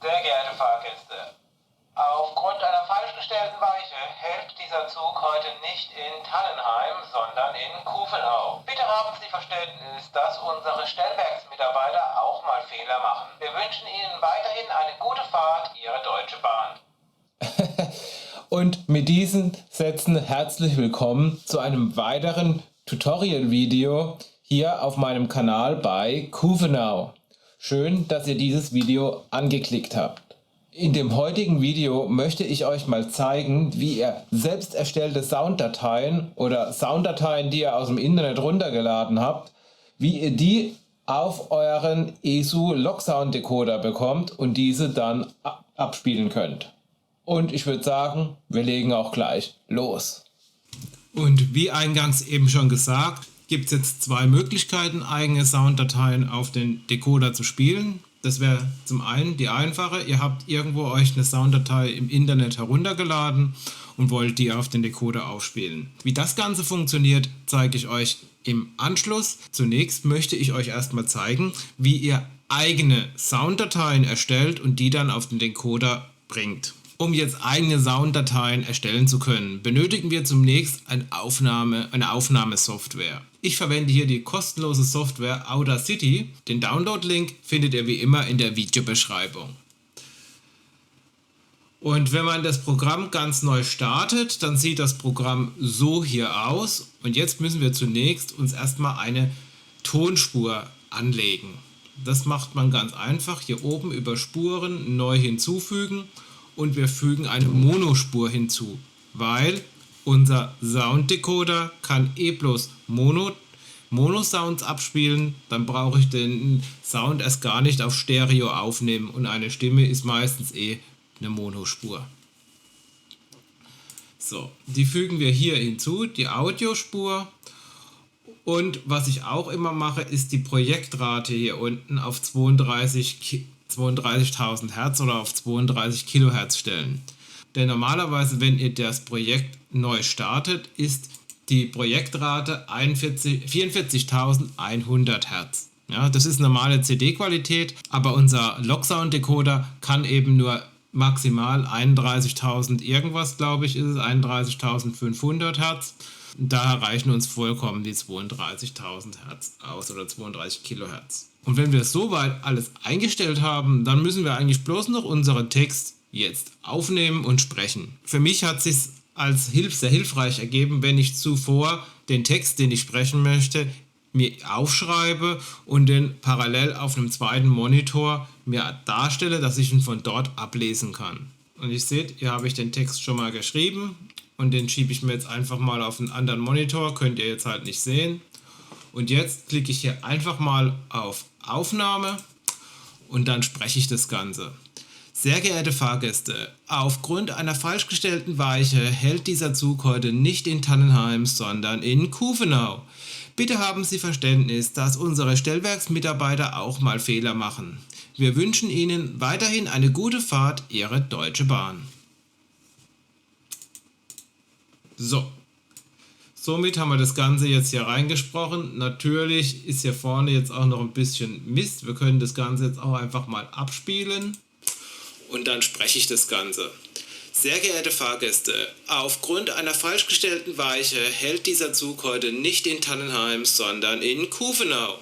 Sehr geehrte Fahrgäste, aufgrund einer falsch gestellten Weiche hält dieser Zug heute nicht in Tannenheim, sondern in Kuvenau. Bitte haben Sie Verständnis, dass unsere Stellwerksmitarbeiter auch mal Fehler machen. Wir wünschen Ihnen weiterhin eine gute Fahrt, Ihre Deutsche Bahn. Und mit diesen Sätzen herzlich willkommen zu einem weiteren Tutorial-Video hier auf meinem Kanal bei Kuvenau. Schön, dass ihr dieses Video angeklickt habt. In dem heutigen Video möchte ich euch mal zeigen, wie ihr selbst erstellte Sounddateien oder Sounddateien, die ihr aus dem Internet runtergeladen habt, wie ihr die auf euren ESU Logsound Decoder bekommt und diese dann abspielen könnt. Und ich würde sagen, wir legen auch gleich los. Und wie eingangs eben schon gesagt, gibt es jetzt zwei Möglichkeiten, eigene Sounddateien auf den Decoder zu spielen. Das wäre zum einen die einfache, ihr habt irgendwo euch eine Sounddatei im Internet heruntergeladen und wollt die auf den Decoder aufspielen. Wie das Ganze funktioniert, zeige ich euch im Anschluss. Zunächst möchte ich euch erstmal zeigen, wie ihr eigene Sounddateien erstellt und die dann auf den Decoder bringt. Um jetzt eigene Sounddateien erstellen zu können, benötigen wir zunächst eine Aufnahmesoftware. Ich verwende hier die kostenlose Software Audacity. Den Download-Link findet ihr wie immer in der Videobeschreibung. Und wenn man das Programm ganz neu startet, dann sieht das Programm so hier aus. Und jetzt müssen wir zunächst uns erstmal eine Tonspur anlegen. Das macht man ganz einfach. Hier oben über Spuren neu hinzufügen. Und wir fügen eine Monospur hinzu, weil unser Sounddecoder kann bloß Mono-Sounds abspielen, dann brauche ich den Sound erst gar nicht auf Stereo aufnehmen und eine Stimme ist meistens eine Monospur. So, die fügen wir hier hinzu, die Audiospur. Und was ich auch immer mache, ist die Projektrate hier unten auf 32.000 Hertz oder auf 32 Kilohertz stellen. Denn normalerweise, wenn ihr das Projekt neu startet, ist die Projektrate 44.100 Hertz. Ja, das ist normale CD-Qualität, aber unser Logsound Decoder kann eben nur maximal 31.000 irgendwas, glaube ich, ist es 31.500 Hertz. Da reichen uns vollkommen die 32.000 Hertz aus oder 32 Kilohertz. Und wenn wir soweit alles eingestellt haben, dann müssen wir eigentlich bloß noch unseren Text jetzt aufnehmen und sprechen. Für mich hat es sich als sehr hilfreich ergeben, wenn ich zuvor den Text, den ich sprechen möchte, mir aufschreibe und den parallel auf einem zweiten Monitor mir darstelle, dass ich ihn von dort ablesen kann. Und ihr seht, hier habe ich den Text schon mal geschrieben und den schiebe ich mir jetzt einfach mal auf einen anderen Monitor, könnt ihr jetzt halt nicht sehen. Und jetzt klicke ich hier einfach mal auf Aufnahme und dann spreche ich das Ganze. Sehr geehrte Fahrgäste, aufgrund einer falsch gestellten Weiche hält dieser Zug heute nicht in Tannenheim, sondern in Kuvenau. Bitte haben Sie Verständnis, dass unsere Stellwerksmitarbeiter auch mal Fehler machen. Wir wünschen Ihnen weiterhin eine gute Fahrt, Ihre Deutsche Bahn. So. Somit haben wir das Ganze jetzt hier reingesprochen. Natürlich ist hier vorne jetzt auch noch ein bisschen Mist. Wir können das Ganze jetzt auch einfach mal abspielen. Und dann spreche ich das Ganze. Sehr geehrte Fahrgäste, aufgrund einer falsch gestellten Weiche hält dieser Zug heute nicht in Tannenheim, sondern in Kuvenau.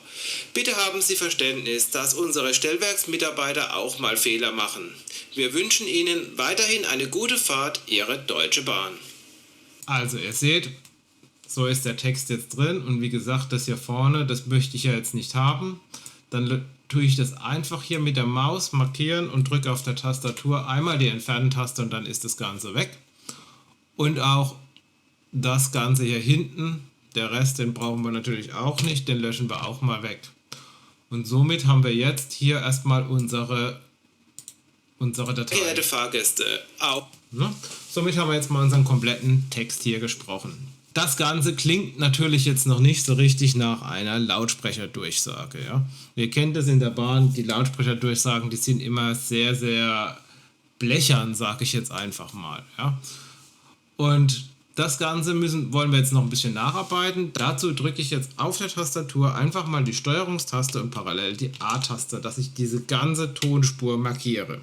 Bitte haben Sie Verständnis, dass unsere Stellwerksmitarbeiter auch mal Fehler machen. Wir wünschen Ihnen weiterhin eine gute Fahrt, Ihre Deutsche Bahn. Also ihr seht, so ist der Text jetzt drin und wie gesagt, das hier vorne, das möchte ich ja jetzt nicht haben. Dann tue ich das einfach hier mit der Maus markieren und drücke auf der Tastatur einmal die Entfernen-Taste und dann ist das Ganze weg. Und auch das Ganze hier hinten, der Rest, den brauchen wir natürlich auch nicht, den löschen wir auch mal weg. Und somit haben wir jetzt hier erstmal unsere Datei. Geehrte Fahrgäste, somit haben wir jetzt mal unseren kompletten Text hier gesprochen. Das Ganze klingt natürlich jetzt noch nicht so richtig nach einer Lautsprecherdurchsage. Ja? Ihr kennt das in der Bahn, die Lautsprecherdurchsagen, die sind immer sehr, sehr blechern, sage ich jetzt einfach mal. Ja? Und das Ganze wollen wir jetzt noch ein bisschen nacharbeiten. Dazu drücke ich jetzt auf der Tastatur einfach mal die Steuerungstaste und parallel die A-Taste, dass ich diese ganze Tonspur markiere.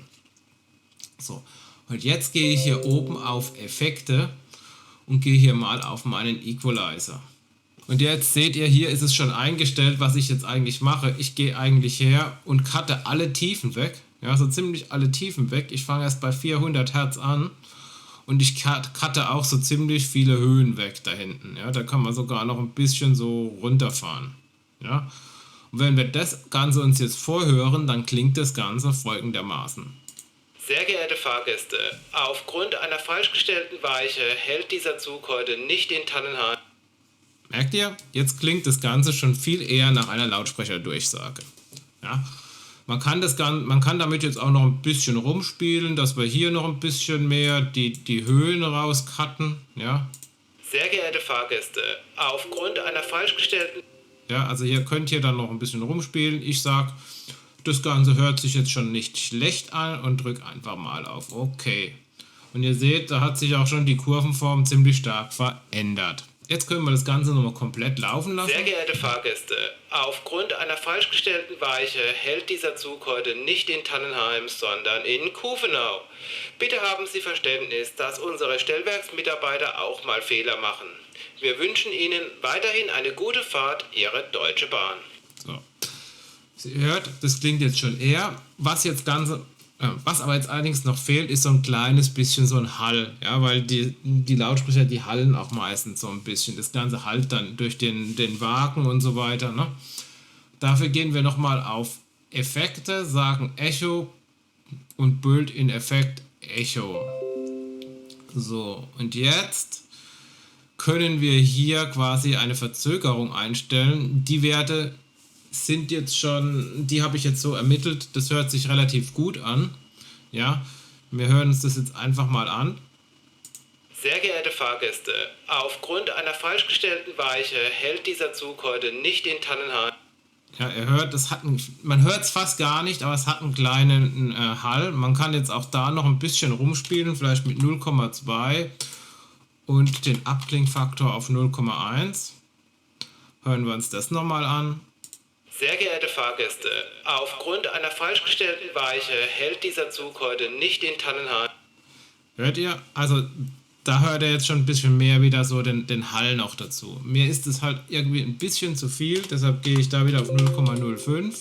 So, und jetzt gehe ich hier oben auf Effekte und gehe hier mal auf meinen Equalizer. Und jetzt seht ihr, hier ist es schon eingestellt, was ich jetzt eigentlich mache. Ich gehe eigentlich her und cutte alle Tiefen weg. Ja, so ziemlich alle Tiefen weg. Ich fange erst bei 400 Hertz an und ich cutte auch so ziemlich viele Höhen weg da hinten. Ja, da kann man sogar noch ein bisschen so runterfahren. Ja, und wenn wir das Ganze uns jetzt vorhören, dann klingt das Ganze folgendermaßen. Sehr geehrte Fahrgäste, aufgrund einer falsch gestellten Weiche hält dieser Zug heute nicht in Tannenheim. Merkt ihr? Jetzt klingt das Ganze schon viel eher nach einer Lautsprecherdurchsage. Ja? Man kann damit jetzt auch noch ein bisschen rumspielen, dass wir hier noch ein bisschen mehr die Höhen rauscutten. Ja? Sehr geehrte Fahrgäste, aufgrund einer falsch gestellten... Ja, also hier könnt ihr dann noch ein bisschen rumspielen. Ich sag, das Ganze hört sich jetzt schon nicht schlecht an und drücke einfach mal auf OK. Und ihr seht, da hat sich auch schon die Kurvenform ziemlich stark verändert. Jetzt können wir das Ganze nochmal komplett laufen lassen. Sehr geehrte Fahrgäste, aufgrund einer falsch gestellten Weiche hält dieser Zug heute nicht in Tannenheim, sondern in Kufenau. Bitte haben Sie Verständnis, dass unsere Stellwerksmitarbeiter auch mal Fehler machen. Wir wünschen Ihnen weiterhin eine gute Fahrt, Ihre Deutsche Bahn. So. Sie hört, das klingt jetzt schon eher. Was aber jetzt allerdings noch fehlt, ist so ein kleines bisschen so ein Hall. Ja, weil die Lautsprecher, die hallen auch meistens so ein bisschen. Das Ganze hallt dann durch den Wagen und so weiter. Ne? Dafür gehen wir nochmal auf Effekte, sagen Echo und Built-in-Effekt Echo. So, und jetzt können wir hier quasi eine Verzögerung einstellen. Die Werte sind jetzt schon, die habe ich jetzt so ermittelt, das hört sich relativ gut an. Ja, wir hören uns das jetzt einfach mal an. Sehr geehrte Fahrgäste, aufgrund einer falsch gestellten Weiche hält dieser Zug heute nicht in Tannenheim. Ja, ihr hört, man hört es fast gar nicht, aber es hat einen kleinen Hall. Man kann jetzt auch da noch ein bisschen rumspielen, vielleicht mit 0,2 und den Abklingfaktor auf 0,1. Hören wir uns das nochmal an. Sehr geehrte Fahrgäste, aufgrund einer falsch gestellten Weiche hält dieser Zug heute nicht in Tannenheim. Hört ihr? Also da hört ihr jetzt schon ein bisschen mehr wieder so den Hall noch dazu. Mir ist es halt irgendwie ein bisschen zu viel, deshalb gehe ich da wieder auf 0,05.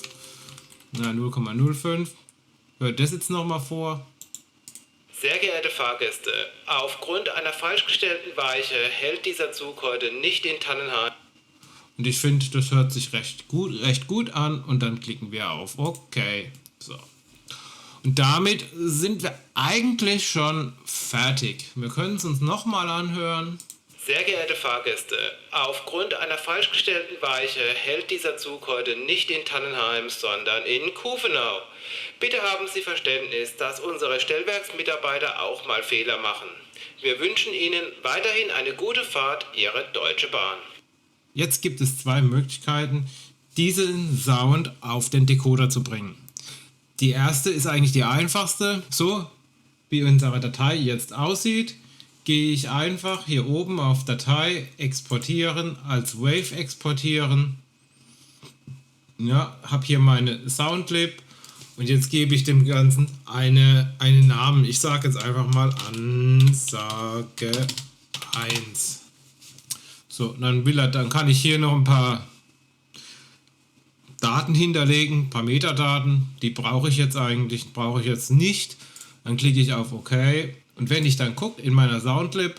Na, 0,05. Hört das jetzt nochmal vor. Sehr geehrte Fahrgäste, aufgrund einer falsch gestellten Weiche hält dieser Zug heute nicht in Tannenheim. Und ich finde, das hört sich recht gut an und dann klicken wir auf OK. So. Und damit sind wir eigentlich schon fertig. Wir können es uns nochmal anhören. Sehr geehrte Fahrgäste, aufgrund einer falsch gestellten Weiche hält dieser Zug heute nicht in Tannenheim, sondern in Kufenau. Bitte haben Sie Verständnis, dass unsere Stellwerksmitarbeiter auch mal Fehler machen. Wir wünschen Ihnen weiterhin eine gute Fahrt, Ihre Deutsche Bahn. Jetzt gibt es zwei Möglichkeiten, diesen Sound auf den Decoder zu bringen. Die erste ist eigentlich die einfachste. So wie unsere Datei jetzt aussieht, gehe ich einfach hier oben auf Datei exportieren, als Wave exportieren. Ja, habe hier meine Soundclip und jetzt gebe ich dem Ganzen einen Namen. Ich sage jetzt einfach mal Ansage 1. So, dann kann ich hier noch ein paar Daten hinterlegen, ein paar Metadaten. Die brauche ich jetzt nicht. Dann klicke ich auf OK. Und wenn ich dann gucke in meiner Soundclip,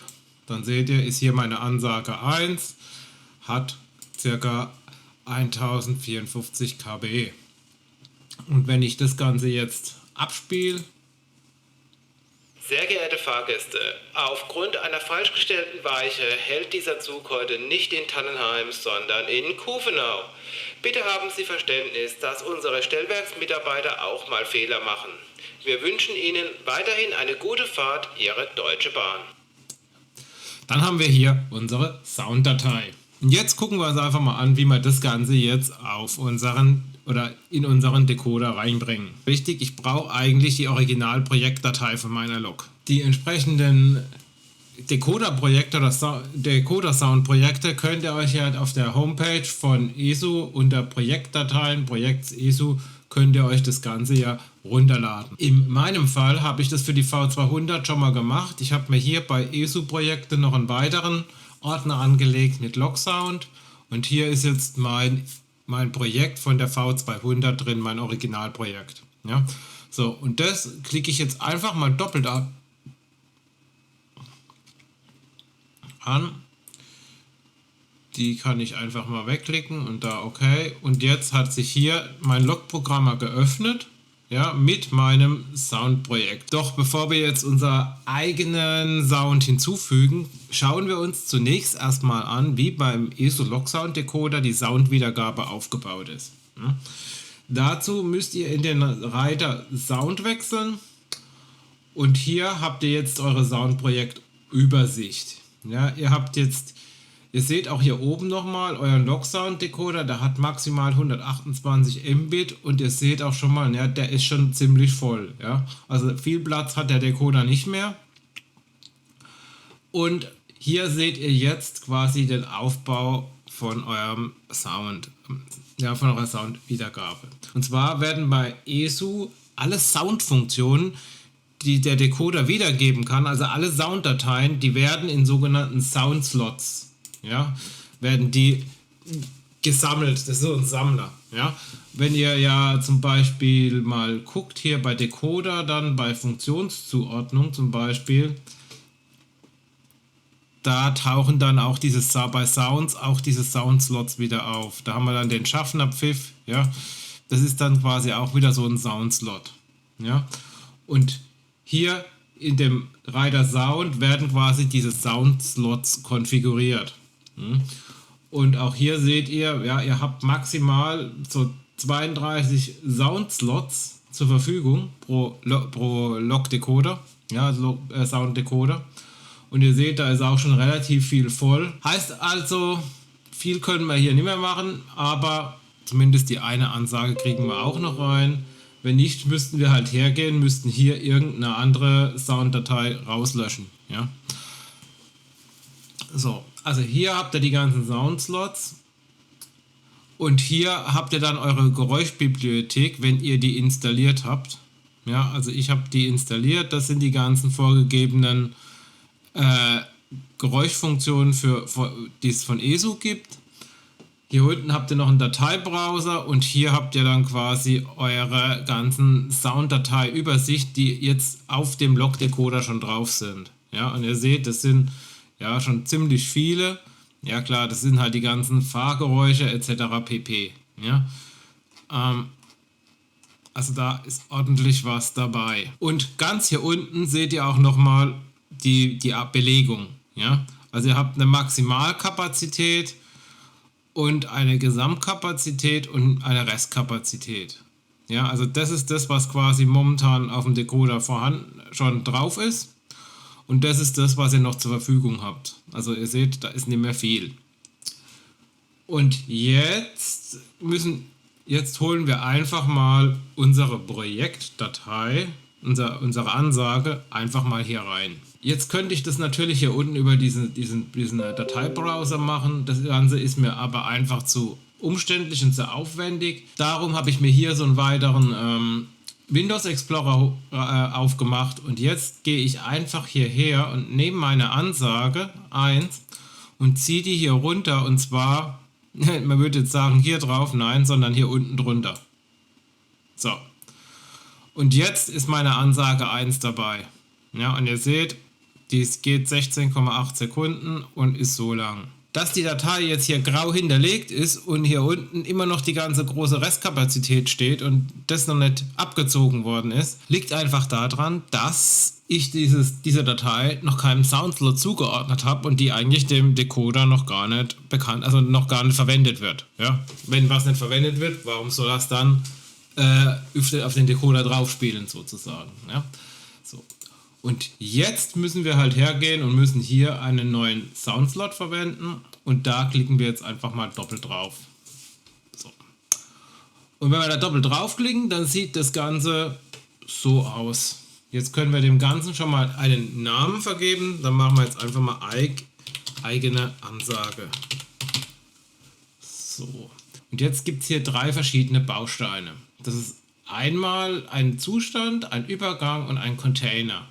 dann seht ihr, ist hier meine Ansage 1, hat ca. 1054 KB. Und wenn ich das Ganze jetzt abspiele, sehr geehrte Fahrgäste, aufgrund einer falsch gestellten Weiche hält dieser Zug heute nicht in Tannenheim, sondern in Kufenau. Bitte haben Sie Verständnis, dass unsere Stellwerksmitarbeiter auch mal Fehler machen. Wir wünschen Ihnen weiterhin eine gute Fahrt, Ihre Deutsche Bahn. Dann haben wir hier unsere Sounddatei. Und jetzt gucken wir uns einfach mal an, wie wir das Ganze jetzt in unseren Decoder reinbringen. Wichtig, ich brauche eigentlich die Originalprojektdatei von meiner Lok. Die entsprechenden Decoder-Projekte oder Decoder-Sound-Projekte könnt ihr euch halt auf der Homepage von ESU unter Projektdateien, Projekts ESU, könnt ihr euch das Ganze ja runterladen. In meinem Fall habe ich das für die V200 schon mal gemacht. Ich habe mir hier bei ESU-Projekte noch einen weiteren Ordner angelegt mit Logsound und hier ist jetzt mein Projekt von der V200 drin, mein Originalprojekt. Ja? So, und das klicke ich jetzt einfach mal doppelt an. Die kann ich einfach mal wegklicken und da okay. Und jetzt hat sich hier mein Logprogrammer geöffnet, ja, mit meinem Soundprojekt. Doch bevor wir jetzt unseren eigenen Sound hinzufügen, schauen wir uns zunächst erstmal an, wie beim ESU Logsound Decoder die Soundwiedergabe aufgebaut ist. Ja. Dazu müsst ihr in den Reiter Sound wechseln und hier habt ihr jetzt eure Soundprojektübersicht. Ja, ihr seht auch hier oben nochmal euren Logsound-Decoder, der hat maximal 128 Mbit und ihr seht auch schon mal, ja, der ist schon ziemlich voll. Ja? Also viel Platz hat der Decoder nicht mehr. Und hier seht ihr jetzt quasi den Aufbau von eurem Sound, ja, von eurer Soundwiedergabe. Und zwar werden bei ESU alle Soundfunktionen, die der Decoder wiedergeben kann, also alle Sounddateien, die werden in sogenannten Soundslots, ja, werden die gesammelt. Das ist so ein Sammler. Ja. Wenn ihr ja zum Beispiel mal guckt, hier bei Decoder, dann bei Funktionszuordnung zum Beispiel, da tauchen dann auch bei Sounds auch diese Soundslots wieder auf. Da haben wir dann den Schaffnerpfiff, ja. Das ist dann quasi auch wieder so ein Soundslot. Ja. Und hier in dem Reiter Sound werden quasi diese Soundslots konfiguriert. Und auch hier seht ihr, ja, ihr habt maximal so 32 Soundslots zur Verfügung pro Log-Decoder, ja, Sound-Decoder. Und ihr seht, da ist auch schon relativ viel voll. Heißt also, viel können wir hier nicht mehr machen, aber zumindest die eine Ansage kriegen wir auch noch rein. Wenn nicht, müssten wir halt hergehen, müssten hier irgendeine andere Sounddatei rauslöschen. Ja? So, also hier habt ihr die ganzen Soundslots und hier habt ihr dann eure Geräuschbibliothek, wenn ihr die installiert habt. Ja, also ich habe die installiert, das sind die ganzen vorgegebenen Geräuschfunktionen, die es von ESU gibt. Hier unten habt ihr noch einen Dateibrowser und hier habt ihr dann quasi eure ganzen Sounddateiübersicht, die jetzt auf dem Log-Decoder schon drauf sind. Ja, und ihr seht, das sind ja schon ziemlich viele. Ja klar, das sind halt die ganzen Fahrgeräusche etc. pp. Ja, also da ist ordentlich was dabei. Und ganz hier unten seht ihr auch nochmal die Belegung. Ja, also ihr habt eine Maximalkapazität und eine Gesamtkapazität und eine Restkapazität. Ja, also das ist das, was quasi momentan auf dem Decoder vorhanden schon drauf ist. Und das ist das, was ihr noch zur Verfügung habt. Also ihr seht, da ist nicht mehr viel. Und jetzt holen wir einfach mal unsere Projektdatei, unsere Ansage einfach mal hier rein. Jetzt könnte ich das natürlich hier unten über diesen Dateibrowser machen. Das Ganze ist mir aber einfach zu umständlich und zu aufwendig. Darum habe ich mir hier so einen weiteren Windows Explorer aufgemacht und jetzt gehe ich einfach hierher und nehme meine Ansage 1 und ziehe die hier runter und zwar, man würde jetzt sagen hier drauf, nein, sondern hier unten drunter. So. Und jetzt ist meine Ansage 1 dabei. Ja, und ihr seht, dies geht 16,8 Sekunden und ist so lang. Dass die Datei jetzt hier grau hinterlegt ist und hier unten immer noch die ganze große Restkapazität steht und das noch nicht abgezogen worden ist, liegt einfach daran, dass ich diese Datei noch keinem Soundslot zugeordnet habe und die eigentlich dem Decoder noch gar nicht bekannt, also noch gar nicht verwendet wird. Ja? Wenn was nicht verwendet wird, warum soll das dann auf den Decoder drauf spielen sozusagen? Ja? So. Und jetzt müssen wir halt hergehen und müssen hier einen neuen Soundslot verwenden und da klicken wir jetzt einfach mal doppelt drauf. So. Und wenn wir da doppelt draufklicken, dann sieht das Ganze so aus. Jetzt können wir dem Ganzen schon mal einen Namen vergeben. Dann machen wir jetzt einfach mal eigene Ansage. So. Und jetzt gibt es hier 3 verschiedene Bausteine. Das ist einmal ein Zustand, ein Übergang und ein Container.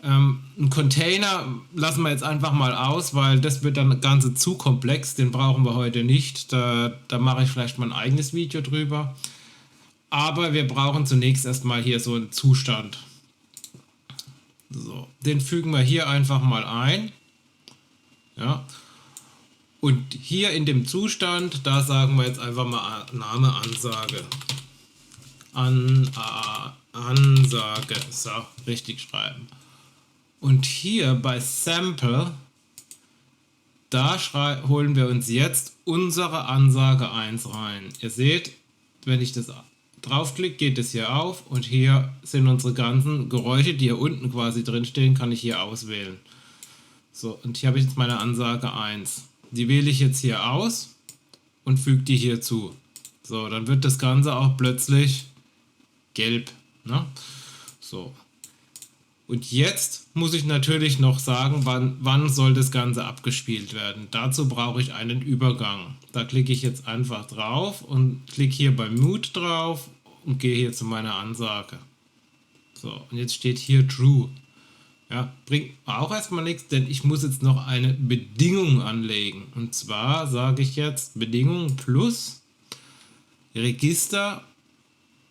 Ein Container lassen wir jetzt einfach mal aus, weil das wird dann Ganze zu komplex, den brauchen wir heute nicht. Da mache ich vielleicht mal ein eigenes Video drüber. Aber wir brauchen zunächst erstmal hier so einen Zustand. So, den fügen wir hier einfach mal ein. Ja. Und hier in dem Zustand, da sagen wir jetzt einfach mal Name Ansage. Ansage. So, richtig schreiben. Und hier bei Sample, da holen wir uns jetzt unsere Ansage 1 rein. Ihr seht, wenn ich das draufklicke, geht es hier auf und hier sind unsere ganzen Geräusche, die hier unten quasi drin stehen, kann ich hier auswählen. So, und hier habe ich jetzt meine Ansage 1. Die wähle ich jetzt hier aus und füge die hier zu. So, dann wird das Ganze auch plötzlich gelb. Ne? So. Und jetzt muss ich natürlich noch sagen, wann soll das Ganze abgespielt werden. Dazu brauche ich einen Übergang. Da klicke ich jetzt einfach drauf und klicke hier bei Mute drauf und gehe hier zu meiner Ansage. So, und jetzt steht hier True. Ja, bringt auch erstmal nichts, denn ich muss jetzt noch eine Bedingung anlegen. Und zwar sage ich jetzt Bedingung plus Register.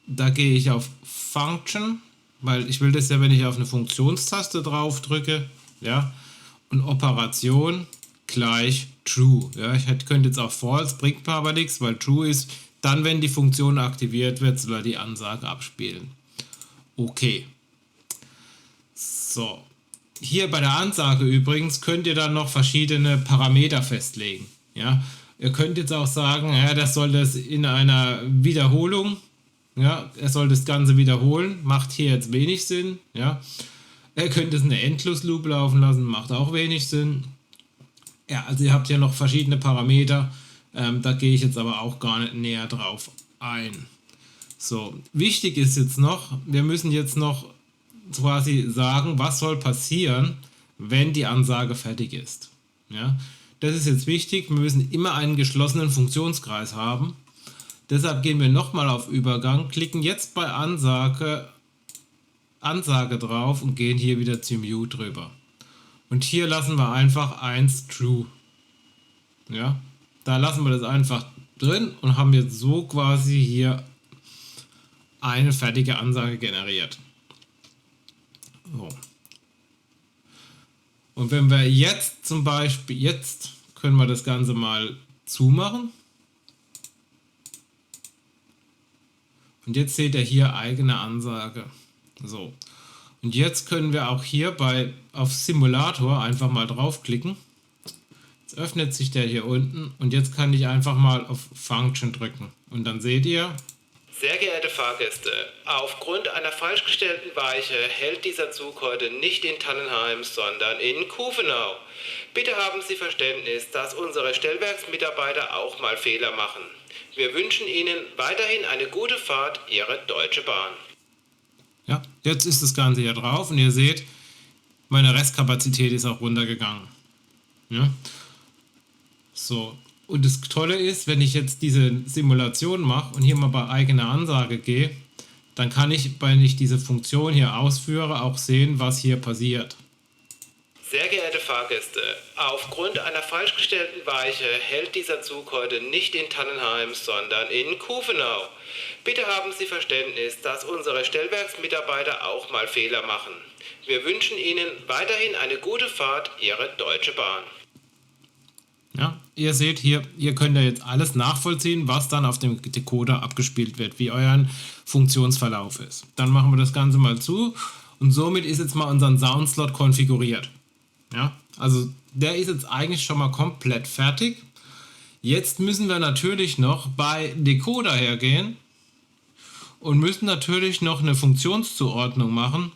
Da gehe ich auf Function, weil ich will das ja, wenn ich auf eine Funktionstaste drauf drücke, ja, und Operation gleich True. Ja, ich könnte jetzt auch False, bringt mir aber nichts, weil True ist, dann, wenn die Funktion aktiviert wird, soll er die Ansage abspielen. Okay. So. Hier bei der Ansage übrigens könnt ihr dann noch verschiedene Parameter festlegen. Ja, ihr könnt jetzt auch sagen, ja, das soll das in einer Wiederholung. Ja, er soll das Ganze wiederholen, macht hier jetzt wenig Sinn. Ja, er könnte es eine Endlosloop laufen lassen, macht auch wenig Sinn. Ja, also ihr habt ja noch verschiedene Parameter, da gehe ich jetzt aber auch gar nicht näher drauf ein. So, wichtig ist jetzt noch, wir müssen jetzt noch quasi sagen, was soll passieren, wenn die Ansage fertig ist. Ja, das ist jetzt wichtig, wir müssen immer einen geschlossenen Funktionskreis haben. Deshalb gehen wir nochmal auf Übergang, klicken jetzt bei Ansage drauf und gehen hier wieder zu Mute drüber. Und hier lassen wir einfach 1 True. Ja, da lassen wir das einfach drin und haben jetzt so quasi hier eine fertige Ansage generiert. So. Und wenn wir jetzt zum Beispiel, jetzt können wir das Ganze mal zumachen. Und jetzt seht ihr hier eigene Ansage. So. Und jetzt können wir auch hier auf Simulator einfach mal draufklicken. Jetzt öffnet sich der hier unten und jetzt kann ich einfach mal auf Function drücken. Und dann seht ihr: Sehr geehrte Fahrgäste, aufgrund einer falsch gestellten Weiche hält dieser Zug heute nicht in Tannenheim, sondern in Kuvenau. Bitte haben Sie Verständnis, dass unsere Stellwerksmitarbeiter auch mal Fehler machen. Wir wünschen Ihnen weiterhin eine gute Fahrt, Ihre Deutsche Bahn. Ja, jetzt ist das Ganze hier drauf und ihr seht, meine Restkapazität ist auch runtergegangen. Ja. So, und das Tolle ist, wenn ich jetzt diese Simulation mache und hier mal bei eigener Ansage gehe, dann kann ich, wenn ich diese Funktion hier ausführe, auch sehen, was hier passiert. Sehr geehrte Fahrgäste, aufgrund einer falsch gestellten Weiche hält dieser Zug heute nicht in Tannenheim, sondern in Kuvenau. Bitte haben Sie Verständnis, dass unsere Stellwerksmitarbeiter auch mal Fehler machen. Wir wünschen Ihnen weiterhin eine gute Fahrt, Ihre Deutsche Bahn. Ja, ihr seht hier, ihr könnt ja jetzt alles nachvollziehen, was dann auf dem Decoder abgespielt wird, wie euer Funktionsverlauf ist. Dann machen wir das Ganze mal zu und somit ist jetzt mal unser Soundslot konfiguriert. Ja, also der ist jetzt eigentlich schon mal komplett fertig. Jetzt müssen wir natürlich noch bei Decoder hergehen und müssen natürlich noch eine Funktionszuordnung machen,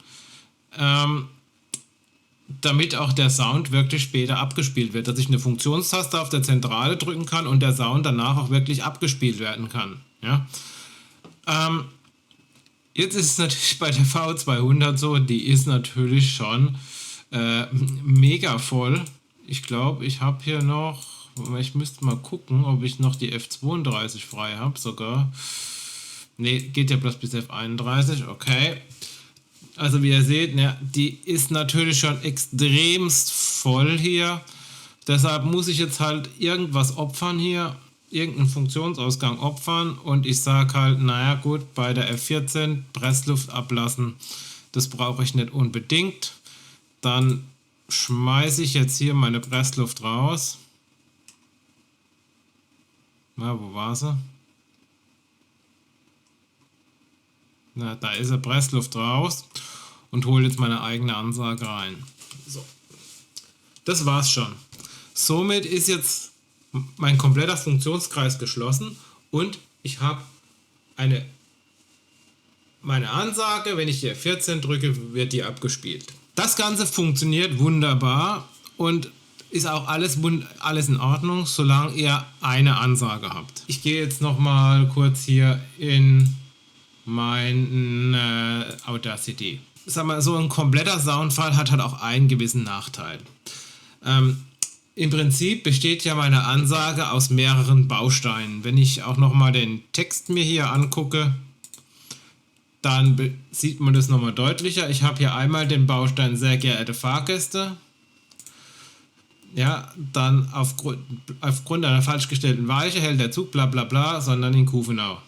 damit auch der Sound wirklich später abgespielt wird, dass ich eine Funktionstaste auf der Zentrale drücken kann und der Sound danach auch wirklich abgespielt werden kann. Ja? Jetzt ist es natürlich bei der V200 so, die ist natürlich schon mega voll. Ich glaube, ich habe hier noch, ich müsste mal gucken, ob ich noch die F32 frei habe sogar. Ne, geht ja bloß bis F31, okay. Also wie ihr seht, ne, die ist natürlich schon extremst voll hier. Deshalb muss ich jetzt halt irgendwas opfern hier, irgendeinen Funktionsausgang opfern und ich sage halt, naja gut, bei der F14 Pressluft ablassen, das brauche ich nicht unbedingt. Dann schmeiße ich jetzt hier meine Pressluft raus. Na, wo war sie? Na, da ist eine Pressluft raus und hole jetzt meine eigene Ansage rein. So. Das war's schon. Somit ist jetzt mein kompletter Funktionskreis geschlossen und ich habe meine Ansage, wenn ich hier 14 drücke, wird die abgespielt. Das Ganze funktioniert wunderbar und ist auch alles in Ordnung, solange ihr eine Ansage habt. Ich gehe jetzt noch mal kurz hier in mein Audacity. Sag mal, so ein kompletter Soundfile hat halt auch einen gewissen Nachteil. Im Prinzip besteht ja meine Ansage aus mehreren Bausteinen. Wenn ich auch nochmal den Text mir hier angucke, dann sieht man das nochmal deutlicher. Ich habe hier einmal den Baustein sehr geehrte Fahrgäste. Ja, dann aufgrund einer falsch gestellten Weiche hält der Zug bla bla bla, sondern in Kufenau.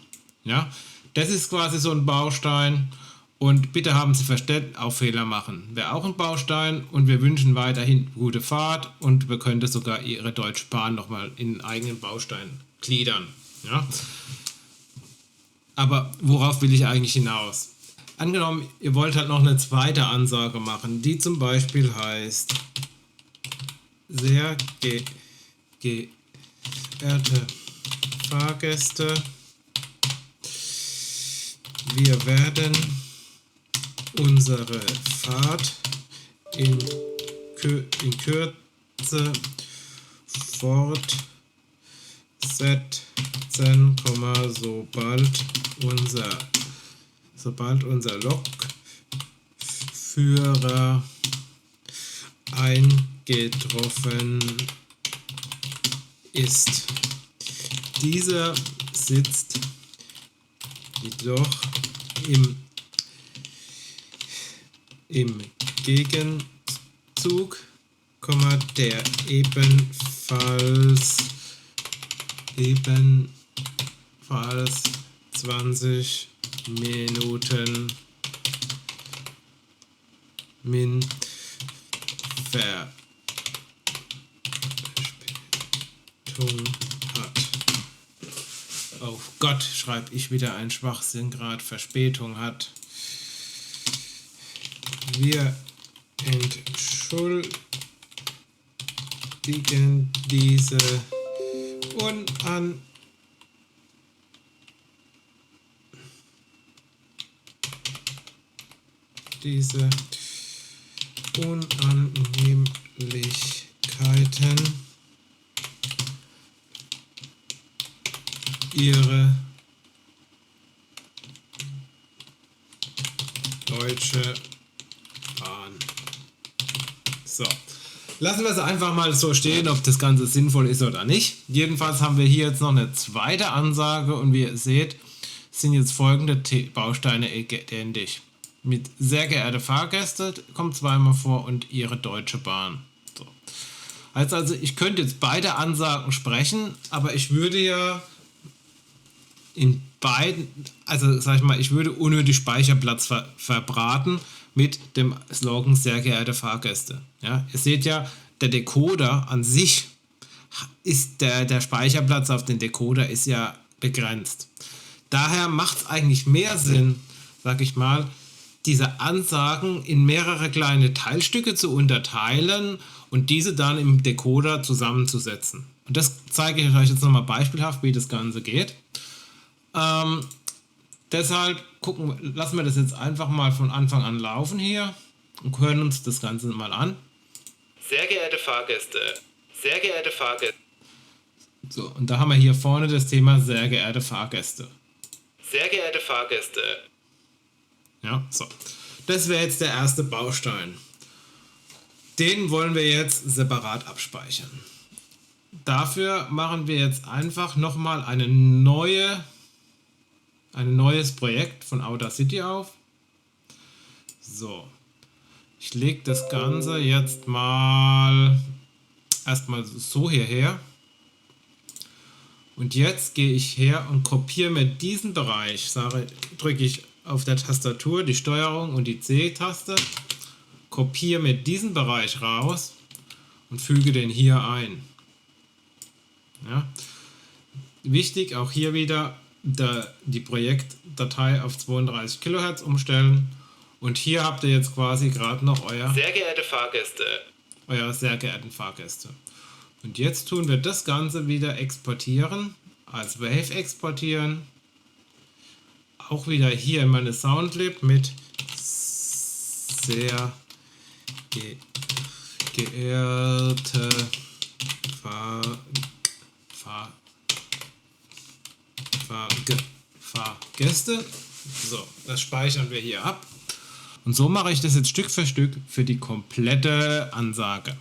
Ja, das ist quasi so ein Baustein. Und bitte haben Sie Verständnis, auf Fehler machen. Wäre auch ein Baustein und wir wünschen weiterhin gute Fahrt und wir könnten sogar Ihre Deutsche Bahn nochmal in einen eigenen Baustein gliedern. Ja? Aber worauf will ich eigentlich hinaus? Angenommen, ihr wollt halt noch eine zweite Ansage machen, die zum Beispiel heißt: Sehr geehrte Fahrgäste, wir werden unsere Fahrt in Kürze fortsetzen, sobald unser Lokführer eingetroffen ist. Dieser sitzt jedoch im Gegenzug, der ebenfalls 20 Minuten Verspätung hat. Oh Gott, schreibe ich wieder ein Schwachsinn, gerade Verspätung hat. Wir entschuldigen diese Unannehmlichkeiten. Ihre Deutsche Bahn. So. Lassen wir es einfach mal so stehen, ob das Ganze sinnvoll ist oder nicht. Jedenfalls haben wir hier jetzt noch eine zweite Ansage und wie ihr seht, sind jetzt folgende Bausteine identisch. Mit sehr geehrte Fahrgäste kommt zweimal vor und Ihre Deutsche Bahn. So. Also ich könnte jetzt beide Ansagen sprechen, aber ich würde ja in beiden, also sag ich mal, ich würde unnötig Speicherplatz verbraten mit dem Slogan sehr geehrte Fahrgäste. Ja, ihr seht ja, der Decoder an sich ist der Speicherplatz auf den Decoder ist ja begrenzt. Daher macht es eigentlich mehr Sinn, sag ich mal, diese Ansagen in mehrere kleine Teilstücke zu unterteilen und diese dann im Decoder zusammenzusetzen. Und das zeige ich euch jetzt nochmal beispielhaft, wie das Ganze geht. Deshalb lassen wir das jetzt einfach mal von Anfang an laufen hier und hören uns das Ganze mal an. Sehr geehrte Fahrgäste, sehr geehrte Fahrgäste. So, und da haben wir hier vorne das Thema sehr geehrte Fahrgäste. Sehr geehrte Fahrgäste. Ja, so. Das wäre jetzt der erste Baustein. Den wollen wir jetzt separat abspeichern. Dafür machen wir jetzt einfach nochmal eine neue ein neues Projekt von Audacity auf. So, ich lege das Ganze jetzt mal erstmal so hierher. Und jetzt gehe ich her und kopiere mir diesen Bereich. Drücke ich auf der Tastatur die Steuerung und die C-Taste, kopiere mir diesen Bereich raus und füge den hier ein. Ja. Wichtig auch hier wieder die Projektdatei auf 32 Kilohertz umstellen. Und hier habt ihr jetzt quasi gerade noch euer Sehr geehrte Fahrgäste. Eure sehr geehrten Fahrgäste. Und jetzt tun wir das Ganze wieder exportieren, als Wave exportieren. Auch wieder hier in meine Soundlib mit sehr geehrte Fahrgäste. So, das speichern wir hier ab. Und so mache ich das jetzt Stück für Stück für die komplette Ansage.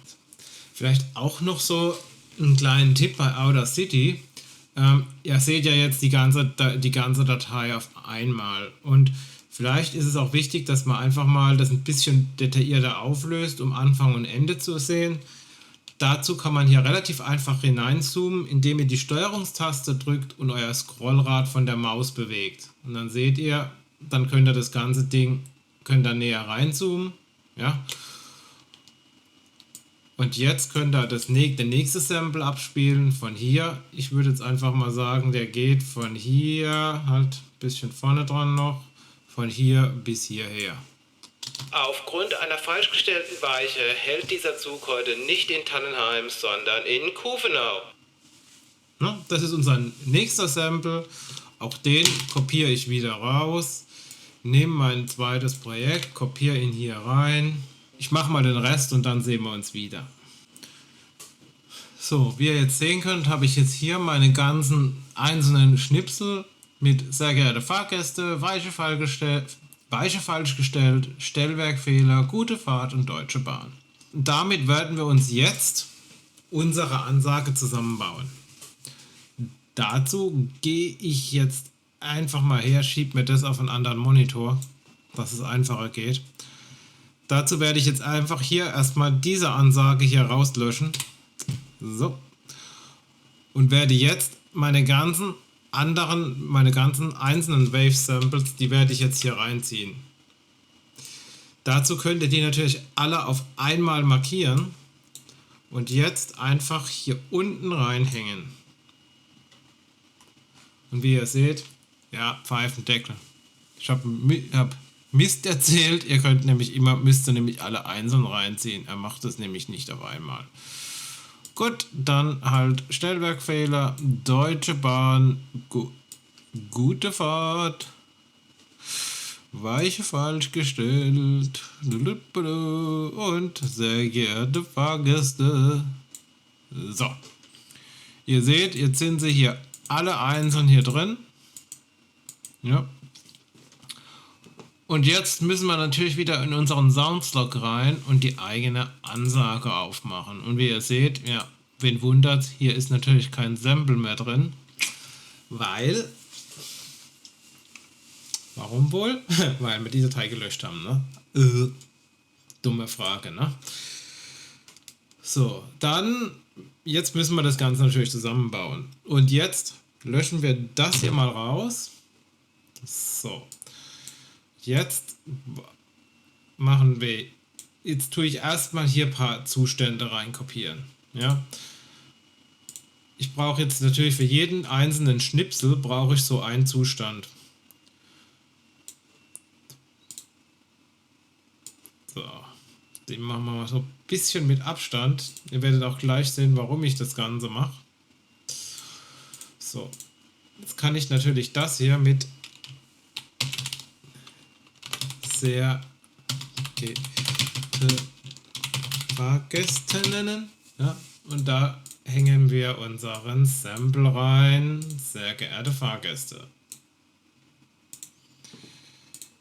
Vielleicht auch noch so einen kleinen Tipp bei Audacity. Ihr seht ja jetzt die ganze Datei auf einmal. Und vielleicht ist es auch wichtig, dass man einfach mal das ein bisschen detaillierter auflöst, um Anfang und Ende zu sehen. Dazu kann man hier relativ einfach hineinzoomen, indem ihr die Steuerungstaste drückt und euer Scrollrad von der Maus bewegt. Und dann seht ihr, dann könnt ihr das ganze Ding näher reinzoomen. Ja. Und jetzt könnt ihr den nächste Sample abspielen von hier. Ich würde jetzt einfach mal sagen, der geht von hier, halt ein bisschen vorne dran noch, von hier bis hierher. Aufgrund einer falsch gestellten Weiche hält dieser Zug heute nicht in Tannenheim, sondern in Kufenau. Na, das ist unser nächster Sample. Auch den kopiere ich wieder raus. Nehme mein zweites Projekt, kopiere ihn hier rein. Ich mache mal den Rest und dann sehen wir uns wieder. So, wie ihr jetzt sehen könnt, habe ich jetzt hier meine ganzen einzelnen Schnipsel mit sehr geehrte Fahrgäste, Weiche falsch gestellt, Stellwerkfehler, gute Fahrt und Deutsche Bahn. Und damit werden wir uns jetzt unsere Ansage zusammenbauen. Dazu gehe ich jetzt einfach mal her, schiebe mir das auf einen anderen Monitor, dass es einfacher geht. Dazu werde ich jetzt einfach hier erstmal diese Ansage hier rauslöschen. So. Und werde jetzt meine ganzen einzelnen Wave Samples, die werde ich jetzt hier reinziehen. Dazu könnt ihr die natürlich alle auf einmal markieren und jetzt einfach hier unten reinhängen. Und wie ihr seht, ja, Pfeifendeckel. Ich habe Mist erzählt, müsst ihr nämlich alle einzeln reinziehen. Er macht es nämlich nicht auf einmal. Gut, dann halt Stellwerkfehler, Deutsche Bahn, gute Fahrt, Weiche falsch gestellt und sehr geehrte Fahrgäste. So, ihr seht, jetzt sind sie hier alle einzeln hier drin. Ja. Und jetzt müssen wir natürlich wieder in unseren Soundslog rein und die eigene Ansage aufmachen. Und wie ihr seht, ja, wen wundert, hier ist natürlich kein Sample mehr drin. Weil, warum wohl? Weil wir die Datei gelöscht haben, ne? Dumme Frage, ne? So, dann, jetzt müssen wir das Ganze natürlich zusammenbauen. Und jetzt löschen wir das hier mal raus. So. Jetzt tue ich erstmal hier ein paar Zustände reinkopieren. Ja. Ich brauche jetzt natürlich für jeden einzelnen Schnipsel brauche ich so einen Zustand. So. Den machen wir mal so ein bisschen mit Abstand. Ihr werdet auch gleich sehen, warum ich das Ganze mache. So. Jetzt kann ich natürlich das hier mit sehr geehrte Fahrgäste nennen. Ja, und da hängen wir unseren Sample rein. Sehr geehrte Fahrgäste.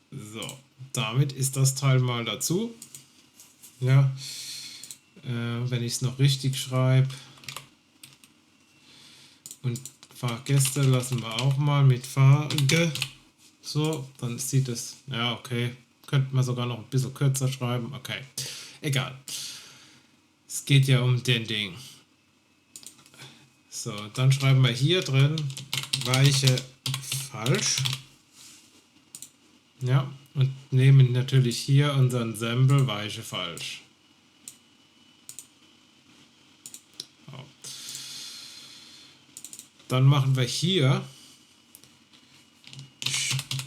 So, damit ist das Teil mal dazu. Ja, wenn ich es noch richtig schreibe. Und Fahrgäste lassen wir auch mal mit So, dann sieht es, ja, okay. Könnte man sogar noch ein bisschen kürzer schreiben. Okay, egal. Es geht ja um den Ding. So, dann schreiben wir hier drin Weiche falsch. Ja, und nehmen natürlich hier unseren Sample Weiche falsch. So. Dann machen wir hier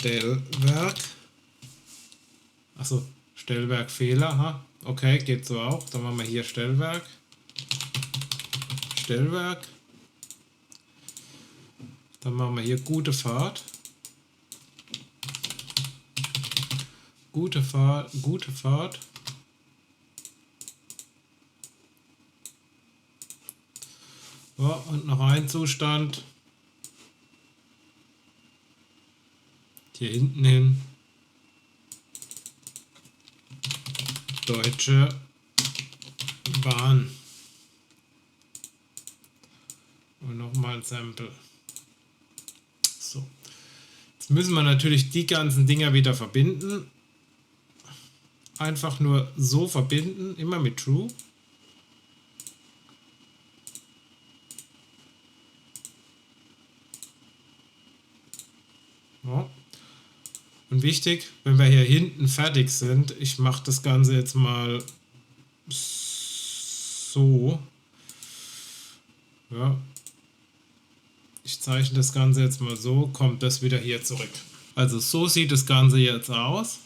Stellwerk. Achso, Stellwerkfehler. Ha? Okay, geht so auch. Dann machen wir hier Stellwerk. Stellwerk. Dann machen wir hier gute Fahrt. Gute Fahrt, gute Fahrt. So, und noch ein Zustand. Hier hinten hin. Deutsche Bahn. Und nochmal ein Sample. So. Jetzt müssen wir natürlich die ganzen Dinger wieder verbinden. Einfach nur so verbinden, immer mit True. Ja. Und wichtig, wenn wir hier hinten fertig sind, ich mache das Ganze jetzt mal so. Ja. Ich zeichne das Ganze jetzt mal so, kommt das wieder hier zurück. Also so sieht das Ganze jetzt aus.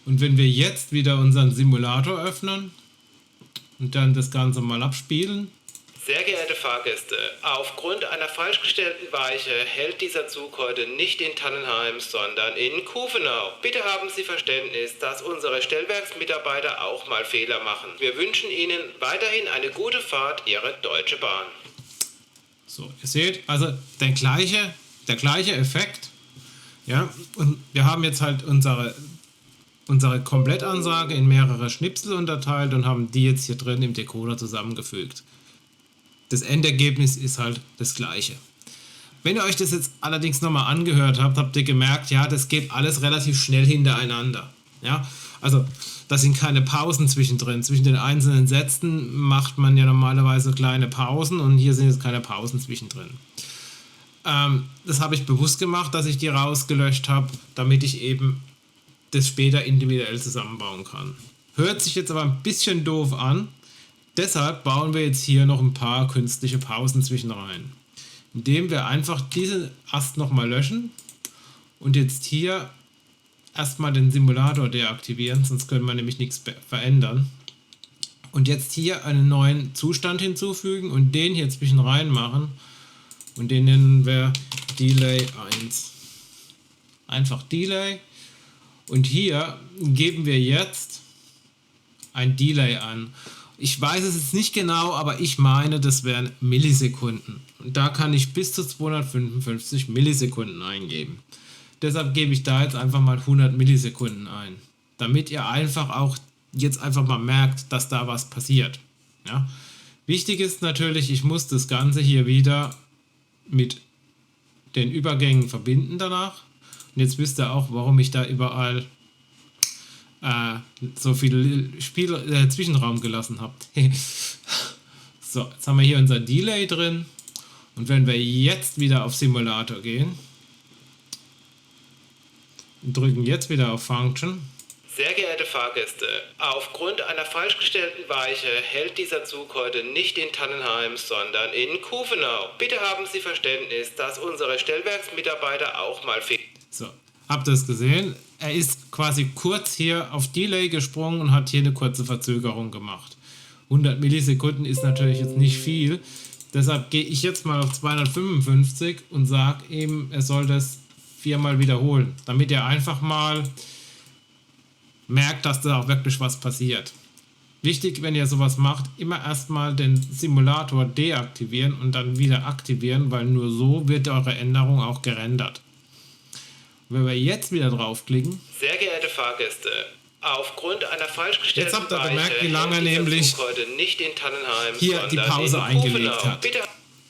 Und wenn wir jetzt wieder unseren Simulator öffnen und dann das Ganze mal abspielen. Sehr geehrte Fahrgäste, aufgrund einer falsch gestellten Weiche hält dieser Zug heute nicht in Tannenheim, sondern in Kuvenau. Bitte haben Sie Verständnis, dass unsere Stellwerksmitarbeiter auch mal Fehler machen. Wir wünschen Ihnen weiterhin eine gute Fahrt, Ihre Deutsche Bahn. So, ihr seht, also der gleiche Effekt. Ja, und wir haben jetzt halt unsere Komplettansage in mehrere Schnipsel unterteilt und haben die jetzt hier drin im Decoder zusammengefügt. Das Endergebnis ist halt das gleiche. Wenn ihr euch das jetzt allerdings nochmal angehört habt, habt ihr gemerkt, ja, das geht alles relativ schnell hintereinander. Ja, also da sind keine Pausen zwischendrin. Zwischen den einzelnen Sätzen macht man ja normalerweise kleine Pausen und hier sind jetzt keine Pausen zwischendrin. Das habe ich bewusst gemacht, dass ich die rausgelöscht habe, damit ich eben das später individuell zusammenbauen kann. Hört sich jetzt aber ein bisschen doof an. Deshalb bauen wir jetzt hier noch ein paar künstliche Pausen zwischen rein. Indem wir einfach diesen Ast nochmal löschen und jetzt hier erstmal den Simulator deaktivieren, sonst können wir nämlich nichts verändern. Und jetzt hier einen neuen Zustand hinzufügen und den hier zwischen rein machen und den nennen wir Delay 1. Einfach Delay. Und hier geben wir jetzt ein Delay an. Ich weiß es jetzt nicht genau, aber ich meine, das wären Millisekunden. Und da kann ich bis zu 255 Millisekunden eingeben. Deshalb gebe ich da jetzt einfach mal 100 Millisekunden ein. Damit ihr einfach auch jetzt einfach mal merkt, dass da was passiert. Ja? Wichtig ist natürlich, ich muss das Ganze hier wieder mit den Übergängen verbinden danach. Und jetzt wisst ihr auch, warum ich da überall so viel Zwischenraum gelassen habe. So, jetzt haben wir hier unser Delay drin. Und wenn wir jetzt wieder auf Simulator gehen und drücken jetzt wieder auf Function. Sehr geehrte Fahrgäste, aufgrund einer falsch gestellten Weiche hält dieser Zug heute nicht in Tannenheim, sondern in Kuvenau. Bitte haben Sie Verständnis, dass unsere Stellwerksmitarbeiter auch mal fehlen. So, habt ihr es gesehen? Er ist quasi kurz hier auf Delay gesprungen und hat hier eine kurze Verzögerung gemacht. 100 Millisekunden ist natürlich jetzt nicht viel. Deshalb gehe ich jetzt mal auf 255 und sage ihm, er soll das 4-mal wiederholen, damit er einfach mal merkt, dass da auch wirklich was passiert. Wichtig, wenn ihr sowas macht, immer erstmal den Simulator deaktivieren und dann wieder aktivieren, weil nur so wird eure Änderung auch gerendert. Wenn wir jetzt wieder draufklicken. Sehr geehrte Fahrgäste, aufgrund einer falsch gestellten Jetzt habt ihr bemerkt, wie lange nämlich heute nicht in Tannenheim, hier die Pause eingelegt hat.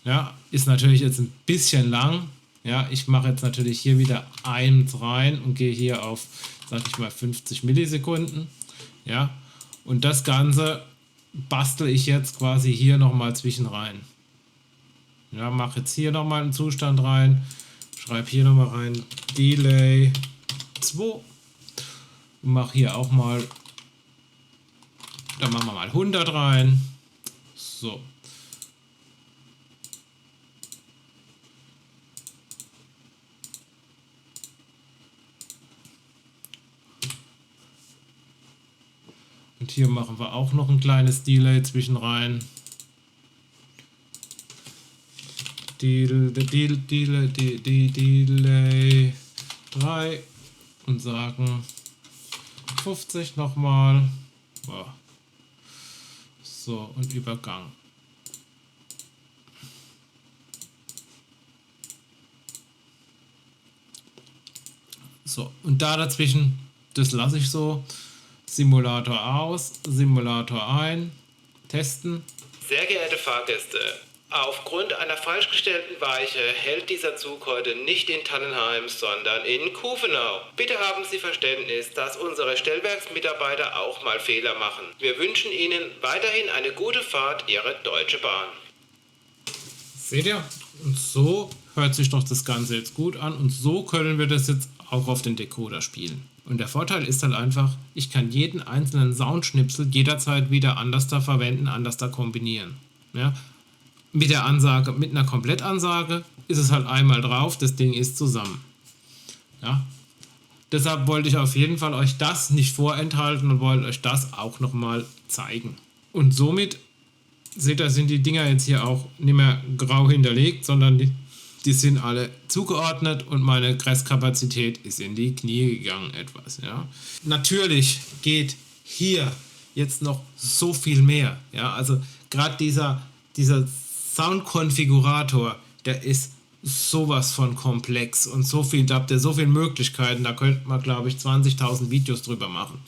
Ja, ist natürlich jetzt ein bisschen lang. Ja, ich mache jetzt natürlich hier wieder 1 rein und gehe hier auf, sag ich mal, 50 Millisekunden. Ja, und das Ganze bastel ich jetzt quasi hier nochmal zwischen rein. Ja, mache jetzt hier nochmal einen Zustand rein, schreibe hier nochmal rein Delay 2 und mache hier auch mal, dann machen wir mal 100 rein. So. Und hier machen wir auch noch ein kleines Delay zwischen rein. Delay 3 und sagen 50 nochmal. So, und Übergang. So, und da dazwischen, das lasse ich so. Simulator aus, Simulator ein, testen. Sehr geehrte Fahrgäste, aufgrund einer falsch gestellten Weiche hält dieser Zug heute nicht in Tannenheim, sondern in Kufenau. Bitte haben Sie Verständnis, dass unsere Stellwerksmitarbeiter auch mal Fehler machen. Wir wünschen Ihnen weiterhin eine gute Fahrt, Ihre Deutsche Bahn. Seht ihr? Und so hört sich doch das Ganze jetzt gut an und so können wir das jetzt auch auf den Decoder spielen. Und der Vorteil ist halt einfach, ich kann jeden einzelnen Soundschnipsel jederzeit wieder anders da verwenden, anders da kombinieren. Ja? Mit der Ansage, mit einer Komplettansage ist es halt einmal drauf, das Ding ist zusammen. Ja? Deshalb wollte ich auf jeden Fall euch das nicht vorenthalten und wollte euch das auch nochmal zeigen. Und somit, seht ihr, sind die Dinger jetzt hier auch nicht mehr grau hinterlegt, sondern die sind alle zugeordnet und meine Restkapazität ist in die Knie gegangen etwas. Ja. Natürlich geht hier jetzt noch so viel mehr. Ja. Also gerade dieser Soundkonfigurator, der ist sowas von komplex und so viel, da habt ihr so viele Möglichkeiten, da könnte man, glaube ich, 20.000 Videos drüber machen.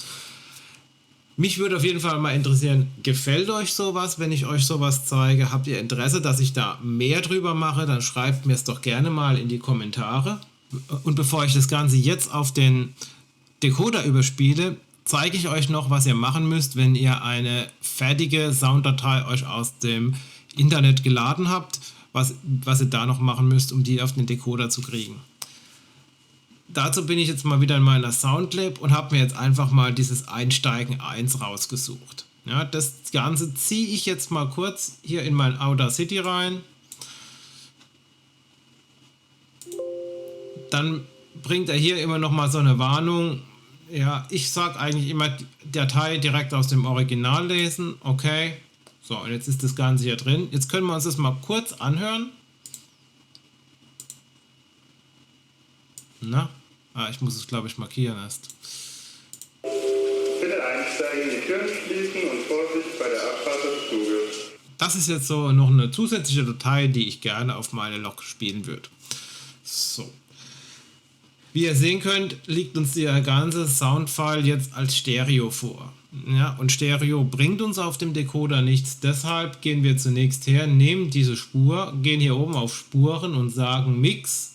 Mich würde auf jeden Fall mal interessieren, gefällt euch sowas, wenn ich euch sowas zeige? Habt ihr Interesse, dass ich da mehr drüber mache? Dann schreibt mir es doch gerne mal in die Kommentare. Und bevor ich das Ganze jetzt auf den Decoder überspiele, zeige ich euch noch, was ihr machen müsst, wenn ihr eine fertige Sounddatei euch aus dem Internet geladen habt, was ihr da noch machen müsst, um die auf den Decoder zu kriegen. Dazu bin ich jetzt mal wieder in meiner Soundlab und habe mir jetzt einfach mal dieses Einsteigen 1 rausgesucht. Ja, das Ganze ziehe ich jetzt mal kurz hier in mein Audacity rein. Dann bringt er hier immer noch mal so eine Warnung. Ja, ich sage eigentlich immer, die Datei direkt aus dem Original lesen. Okay. So, und jetzt ist das Ganze hier drin. Jetzt können wir uns das mal kurz anhören. Na? Ich muss es, glaube ich, markieren erst. Bitte einsteigen, die Türen schließen und Vorsicht bei der Abfahrt des Zuges. Das ist jetzt so noch eine zusätzliche Datei, die ich gerne auf meine Lok spielen würde. So. Wie ihr sehen könnt, liegt uns der ganze Soundfile jetzt als Stereo vor. Ja, und Stereo bringt uns auf dem Decoder nichts. Deshalb gehen wir zunächst her, nehmen diese Spur, gehen hier oben auf Spuren und sagen Mix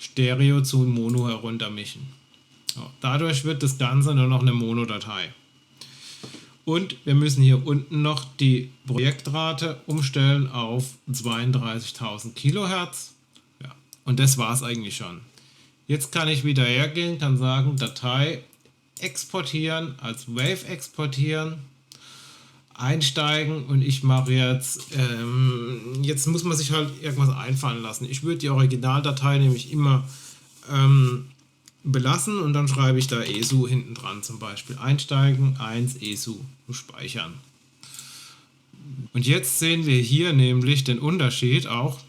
Stereo zu Mono heruntermischen. So, dadurch wird das Ganze nur noch eine Mono-Datei. Und wir müssen hier unten noch die Projektrate umstellen auf 32.000 Kilohertz. Ja, und das war es eigentlich schon. Jetzt kann ich wieder hergehen, kann sagen Datei exportieren, als Wave exportieren, einsteigen und ich mache jetzt, jetzt muss man sich halt irgendwas einfallen lassen. Ich würde die Originaldatei nämlich immer belassen und dann schreibe ich da ESU hinten dran zum Beispiel. Einsteigen, 1 ESU und speichern. Und jetzt sehen wir hier nämlich den Unterschied auch.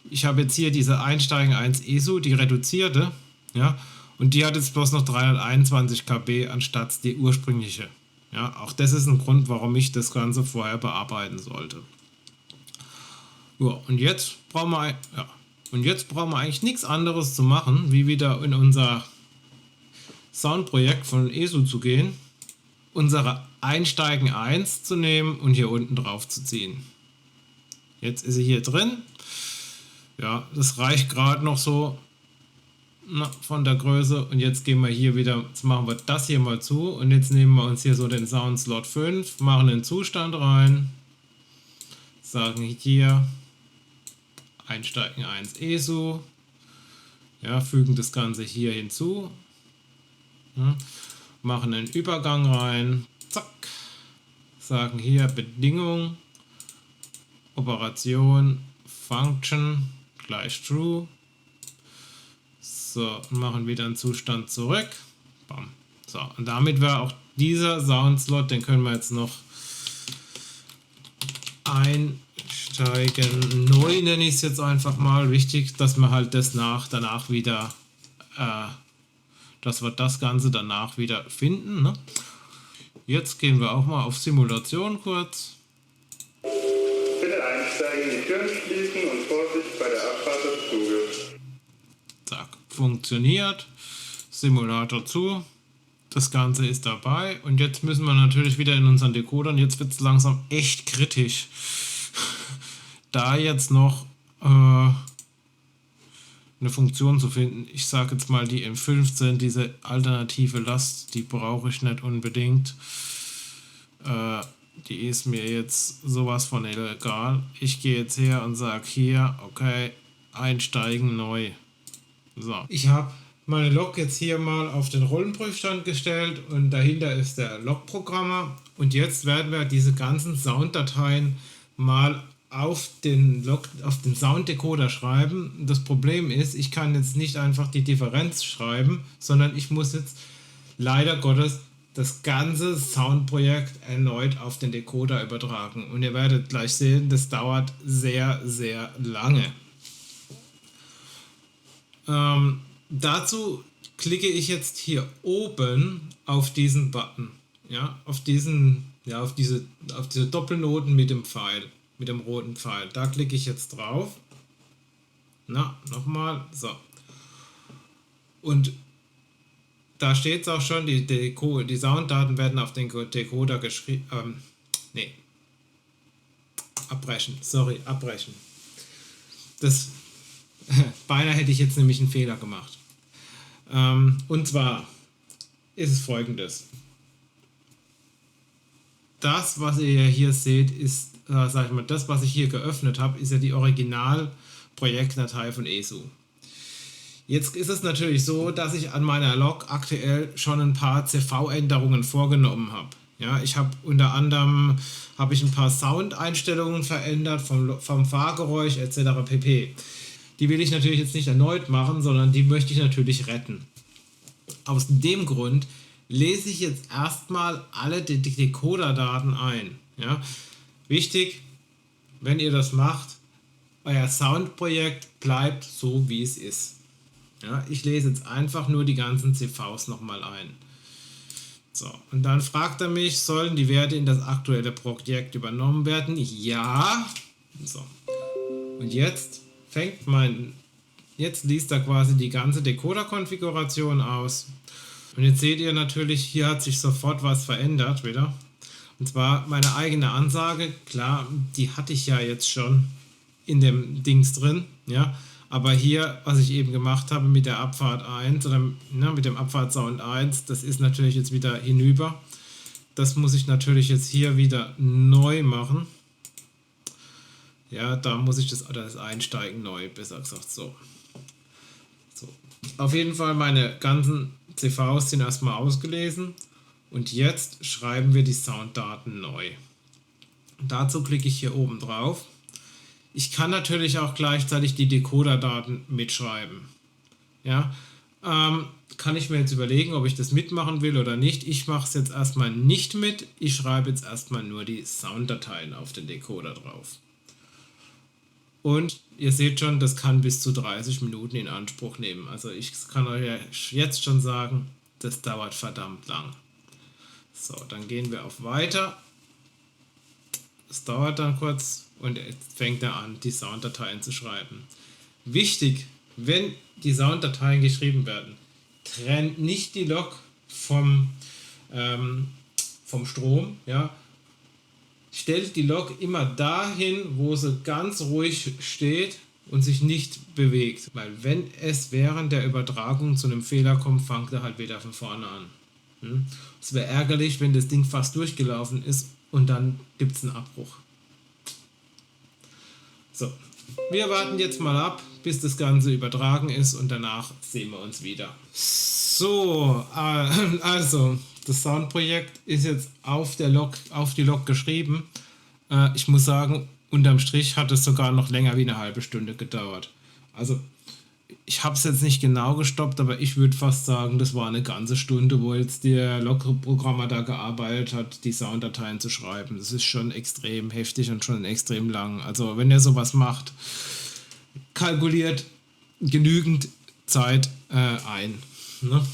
Ich habe jetzt hier diese Einsteigen 1 ESU, die reduzierte, ja, und die hat jetzt bloß noch 321 KB anstatt die ursprüngliche. Ja, auch das ist ein Grund, warum ich das Ganze vorher bearbeiten sollte. Ja, und jetzt brauchen wir eigentlich nichts anderes zu machen, wie wieder in unser Soundprojekt von ESU zu gehen, unsere Einsteigen 1 zu nehmen und hier unten drauf zu ziehen. Jetzt ist sie hier drin. Ja, das reicht gerade noch so von der Größe. Und jetzt gehen wir hier wieder, jetzt machen wir das hier mal zu. Und jetzt nehmen wir uns hier so den Sound Slot 5, machen den Zustand rein, sagen hier Einsteigen 1 ESU. Ja, fügen das Ganze hier hinzu. Ja, machen einen Übergang rein. Zack. Sagen hier Bedingung, Operation, Function gleich True. So, machen wieder einen Zustand zurück. Bam. So, und damit wäre auch dieser Soundslot, den können wir jetzt noch einsteigen. Neu nenne ich es jetzt einfach mal. Wichtig, dass wir halt das danach wieder, dass wir das Ganze danach wieder finden. Ne? Jetzt gehen wir auch mal auf Simulation kurz. Bitte einsteigen, die Türen schließen und Vorsicht bei der Abfahrt des Zuges. Zack, funktioniert. Simulator zu. Das Ganze ist dabei. Und jetzt müssen wir natürlich wieder in unseren Decodern. Jetzt wird es langsam echt kritisch. Da jetzt noch eine Funktion zu finden. Ich sage jetzt mal die M15, diese alternative Last, die brauche ich nicht unbedingt. Die ist mir jetzt sowas von egal. Ich gehe jetzt her und sage hier, okay, einsteigen neu. So, ich habe meine Lok jetzt hier mal auf den Rollenprüfstand gestellt und dahinter ist der Log-Programmer. Und jetzt werden wir diese ganzen Sounddateien mal auf den Sounddecoder schreiben. Das Problem ist, ich kann jetzt nicht einfach die Differenz schreiben, sondern ich muss jetzt leider Gottes das ganze Soundprojekt erneut auf den Decoder übertragen. Und ihr werdet gleich sehen, das dauert sehr, sehr lange. Dazu klicke ich jetzt hier oben auf diesen Button, ja, auf diese Doppelnoten mit dem Pfeil, mit dem roten Pfeil. Da klicke ich jetzt drauf. Na, nochmal, so. Und da steht es auch schon, die Sounddaten werden auf den Decoder geschrieben. Abbrechen. Das beinahe hätte ich jetzt nämlich einen Fehler gemacht. Und zwar ist es folgendes. Das, was ihr hier seht, ist, sag ich mal, das, was ich hier geöffnet habe, ist ja die Original-Projektdatei von ESU. Jetzt ist es natürlich so, dass ich an meiner Lok aktuell schon ein paar CV-Änderungen vorgenommen habe. Ja, ich habe unter anderem ein paar Soundeinstellungen verändert vom Fahrgeräusch etc. pp. Die will ich natürlich jetzt nicht erneut machen, sondern die möchte ich natürlich retten. Aus dem Grund lese ich jetzt erstmal alle die Decoder-Daten ein. Ja? Wichtig, wenn ihr das macht, euer Soundprojekt bleibt so, wie es ist. Ja, ich lese jetzt einfach nur die ganzen CVs nochmal ein. So, und dann fragt er mich, sollen die Werte in das aktuelle Projekt übernommen werden? Ja. So. Und jetzt liest er quasi die ganze Decoder-Konfiguration aus. Und jetzt seht ihr natürlich, hier hat sich sofort was verändert wieder. Und zwar meine eigene Ansage, klar, die hatte ich ja jetzt schon in dem Dings drin, ja. Aber hier, was ich eben gemacht habe mit der Abfahrt 1 oder mit dem Abfahrtsound 1, das ist natürlich jetzt wieder hinüber. Das muss ich natürlich jetzt hier wieder neu machen. Ja, da muss ich das Einsteigen neu, besser gesagt so. Auf jeden Fall meine ganzen CVs sind erstmal ausgelesen. Und jetzt schreiben wir die Sounddaten neu. Dazu klicke ich hier oben drauf. Ich kann natürlich auch gleichzeitig die Decoder-Daten mitschreiben. Ja, kann ich mir jetzt überlegen, ob ich das mitmachen will oder nicht. Ich mache es jetzt erstmal nicht mit. Ich schreibe jetzt erstmal nur die Sounddateien auf den Decoder drauf. Und ihr seht schon, das kann bis zu 30 Minuten in Anspruch nehmen. Also ich kann euch jetzt schon sagen, das dauert verdammt lang. So, dann gehen wir auf Weiter. Das dauert dann kurz. Und jetzt fängt er an, die Sounddateien zu schreiben. Wichtig, wenn die Sounddateien geschrieben werden, trennt nicht die Lok vom Strom. Ja. Stellt die Lok immer dahin, wo sie ganz ruhig steht. und sich nicht bewegt. Weil wenn es während der Übertragung zu einem Fehler kommt, fängt er halt wieder von vorne an. Es wäre ärgerlich, wenn das Ding fast durchgelaufen ist und dann gibt es einen Abbruch. So, wir warten jetzt mal ab, bis das Ganze übertragen ist und danach sehen wir uns wieder. So, also, das Soundprojekt ist jetzt auf die Lok geschrieben. Ich muss sagen, unterm Strich hat es sogar noch länger wie eine halbe Stunde gedauert. Also, ich habe es jetzt nicht genau gestoppt, aber ich würde fast sagen, das war eine ganze Stunde, wo jetzt der Log-Programmer da gearbeitet hat, die Sounddateien zu schreiben. Das ist schon extrem heftig und schon extrem lang. Also wenn ihr sowas macht, kalkuliert genügend Zeit ein. Ne?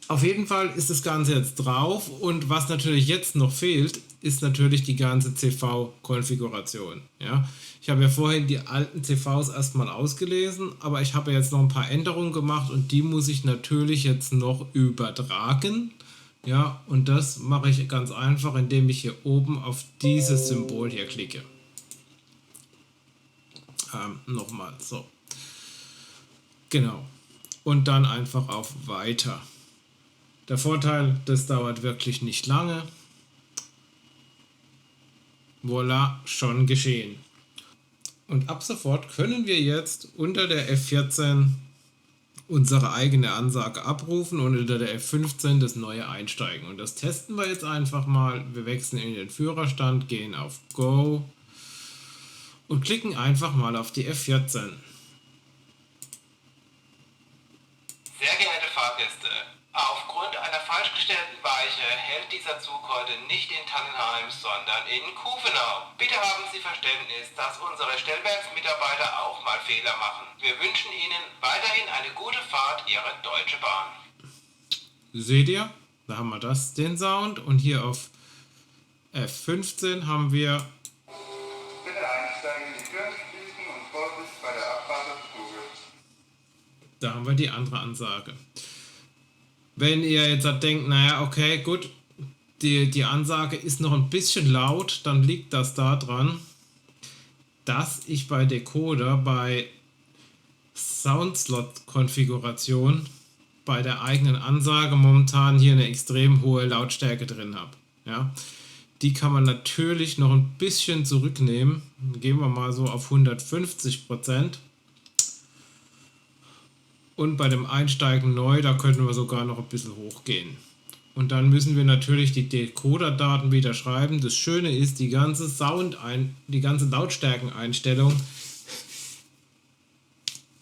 Auf jeden Fall ist das Ganze jetzt drauf und was natürlich jetzt noch fehlt, ist natürlich die ganze CV-Konfiguration. Ja? Ich habe ja vorhin die alten CVs erstmal ausgelesen, aber ich habe jetzt noch ein paar Änderungen gemacht und die muss ich natürlich jetzt noch übertragen. Ja, und das mache ich ganz einfach, indem ich hier oben auf dieses Symbol hier klicke. Nochmal, so. Genau. Und dann einfach auf Weiter. Der Vorteil, das dauert wirklich nicht lange. Voilà, schon geschehen. Und ab sofort können wir jetzt unter der F14 unsere eigene Ansage abrufen und unter der F15 das neue einsteigen. Und das testen wir jetzt einfach mal. Wir wechseln in den Führerstand, gehen auf Go und klicken einfach mal auf die F14. Sehr geehrte Fahrgäste, aufgrund einer falsch gestellten Weiche hält dieser Zug heute nicht in Tannenheim, sondern in Kuvenau. Bitte haben Sie Verständnis, dass unsere Stellwerksmitarbeiter auch mal Fehler machen. Wir wünschen Ihnen weiterhin eine gute Fahrt, Ihre Deutsche Bahn. Seht ihr? Da haben wir den Sound und hier auf F15 haben wir Bitte einsteigen, die Türen schließen und Vorsicht bei der Abfahrt des Zuges. Da haben wir die andere Ansage. Wenn ihr jetzt denkt, naja, okay, gut, die Ansage ist noch ein bisschen laut, dann liegt das daran, dass ich bei Decoder bei Soundslot-Konfiguration bei der eigenen Ansage momentan hier eine extrem hohe Lautstärke drin habe. Ja? Die kann man natürlich noch ein bisschen zurücknehmen. Gehen wir mal so auf 150%. Und bei dem Einsteigen neu, da könnten wir sogar noch ein bisschen hochgehen. Und dann müssen wir natürlich die Decoder-Daten wieder schreiben. Das Schöne ist, die ganze Lautstärkeneinstellung,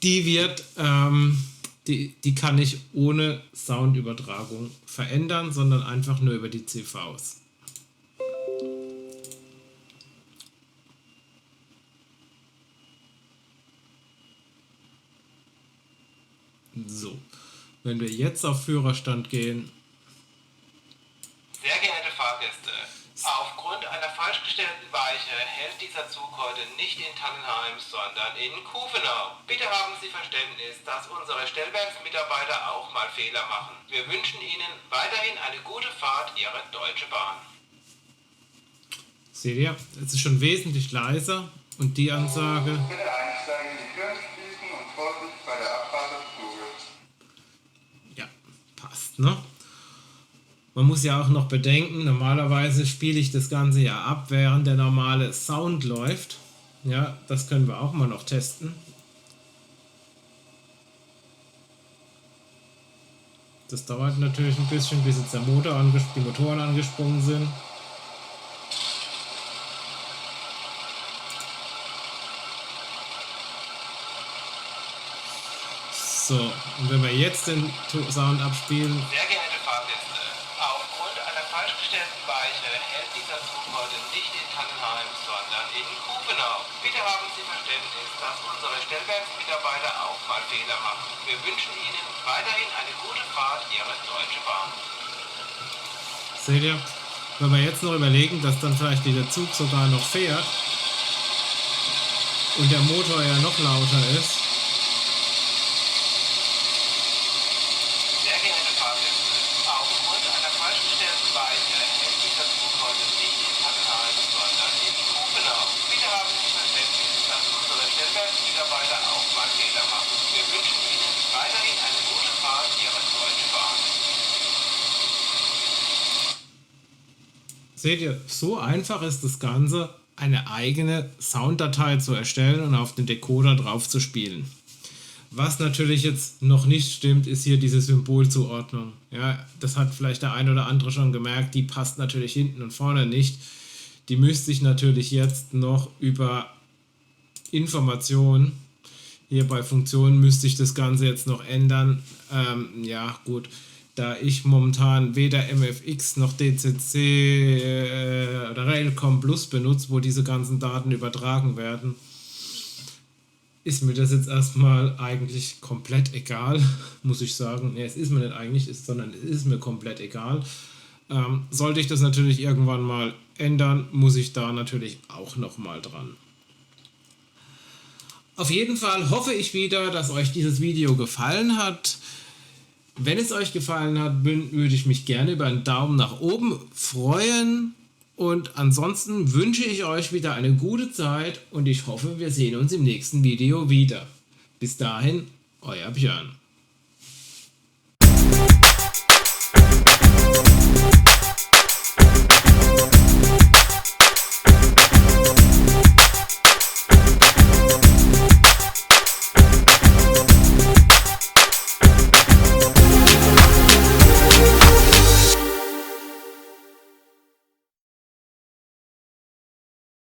die kann ich ohne Soundübertragung verändern, sondern einfach nur über die CVs. So, wenn wir jetzt auf Führerstand gehen. Sehr geehrte Fahrgäste, aufgrund einer falsch gestellten Weiche hält dieser Zug heute nicht in Tannenheim, sondern in Kuvenau. Bitte haben Sie Verständnis, dass unsere Stellwerksmitarbeiter auch mal Fehler machen. Wir wünschen Ihnen weiterhin eine gute Fahrt, Ihre Deutsche Bahn. Seht ihr, es ist schon wesentlich leiser und die Ansage. Bitte einsteigen, die Türen schließen und Vorsicht bei der Abfahrt des Zuges. Ja, passt, ne? Man muss ja auch noch bedenken, normalerweise spiele ich das Ganze ja ab, während der normale Sound läuft. Ja, das können wir auch mal noch testen. Das dauert natürlich ein bisschen, bis jetzt die Motoren angesprungen sind. So, und wenn wir jetzt den Sound abspielen. Sehr geehrte Fahrgäste, aufgrund einer falsch gestellten Weiche hält dieser Zug heute nicht in Tannenheim, sondern in Kuvenau. Bitte haben Sie Verständnis, dass unsere Stellwerksmitarbeiter auch mal Fehler machen. Wir wünschen Ihnen weiterhin eine gute Fahrt, Ihre Deutsche Bahn. Seht ihr, wenn wir jetzt noch überlegen, dass dann vielleicht dieser Zug sogar noch fährt und der Motor ja noch lauter ist. Mitarbeiter auch mal Fehler machen. Wir wünschen Ihnen weiterhin eine gute Fahrt Ihrer Deutschen Bahn. Seht ihr, so einfach ist das Ganze, eine eigene Sounddatei zu erstellen und auf den Decoder drauf zu spielen. Was natürlich jetzt noch nicht stimmt, ist hier diese Symbolzuordnung. Ja, das hat vielleicht der ein oder andere schon gemerkt, die passt natürlich hinten und vorne nicht. Die müsste ich natürlich jetzt noch über Informationen, hier bei Funktionen müsste ich das Ganze jetzt noch ändern. Ja gut, da ich momentan weder MFX noch DCC oder Railcom Plus benutze, wo diese ganzen Daten übertragen werden, ist mir das jetzt erstmal eigentlich komplett egal, muss ich sagen. Nee, es ist mir nicht eigentlich, sondern es ist mir komplett egal. Sollte ich das natürlich irgendwann mal ändern, muss ich da natürlich auch nochmal dran. Auf jeden Fall hoffe ich wieder, dass euch dieses Video gefallen hat. Wenn es euch gefallen hat, würde ich mich gerne über einen Daumen nach oben freuen. Und ansonsten wünsche ich euch wieder eine gute Zeit und ich hoffe, wir sehen uns im nächsten Video wieder. Bis dahin, euer Björn.